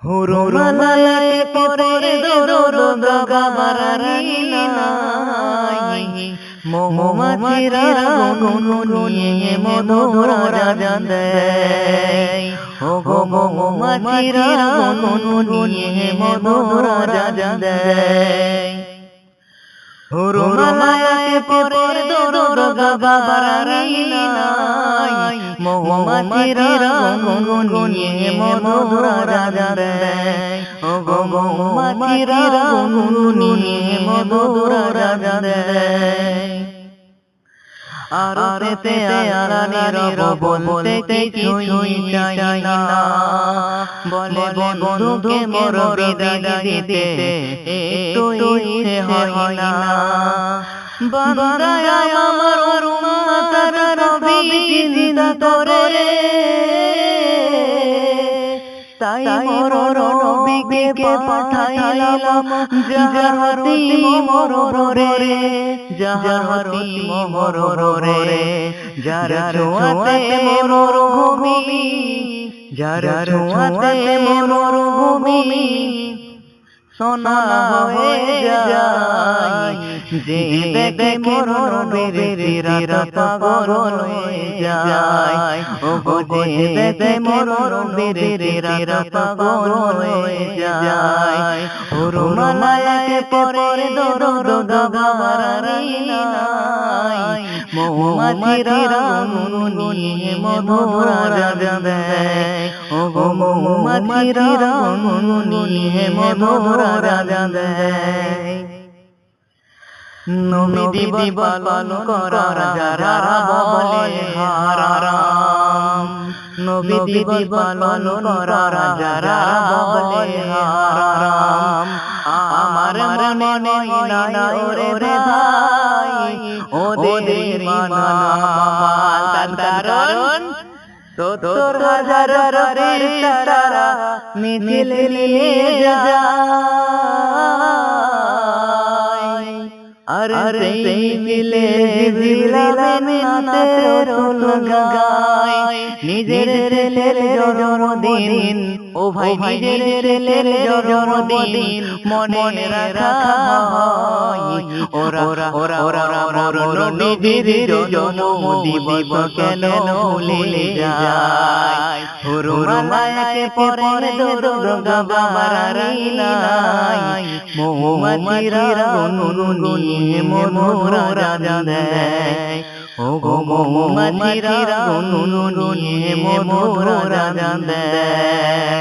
হুরুমালাকে পরে দরো গাবারারি নাই মৌমাছিরা গুনগুনিয়ে মধুর রাজা দেয় ও গো মৌমাছিরা গুনগুনিয়ে মধুর রাজা দেয় হুরুমালাকে পরে দরো গাবারারি নাই মৌমাছিরা গুনগুনিয়ে মধুর রাজা দেয় ও গো মৌমাছিরা গুনগুনিয়ে মধুর রাজা দেয় আর পেতে আরানির বলতে কিছুই চাই না বলে বন্ধুকে মোর বিদায় দিতে একটু ইচ্ছে হয় না বান্দায় আমার মাতার নবী চিন্তা করে তাই মোর নবীকে পাঠাইলাম জাহারতি মোর রে জাহারতি মোর রে যারা ছোঁয়াতে মোর ভূমি যারা ছোঁয়াতে মোর ভূমি সোনা হয়ে যায় যে দেখে মোর নবীর রাত পাগল হয়ে যায় ও গো যে দেখে মোর নবীর রাত পাগল হয়ে যায় হুরুমালাকে পরে দরো গাবারারি নাই মৌমাছিরা গুনগুনিয়ে মধুর রাজা দেয় ও গো মৌমাছিরা গুনগুনিয়ে মধুর রাজা দেয় নবী দিবস পালন করার যারা বলে হারাম নবী দিবস পালন করার যারা বলে হারাম আমার মনে না ওরে ভাই ওদের মানা কারণ ৭০,০০০ ফেরেশতারা মিছিল নিয়ে যায় আর সেই মিলে জিবরিল আমিনাতের রসুল গায় নিজের ছেলের জন্মদিন ও ভাই নিজের ছেলের জন্মদিন মনে রাখা হয় ওরা মোর নবীর জন্মদিবস কেন ভুলে যায় হুরুমালাকে পরে দরো গাবারারি নাই মৌমাছিরা গুনগুনিয়ে মধুর রাজা দেয় ও গো মৌমাছিরা গুনগুনিয়ে মধুর রাজা দেয়।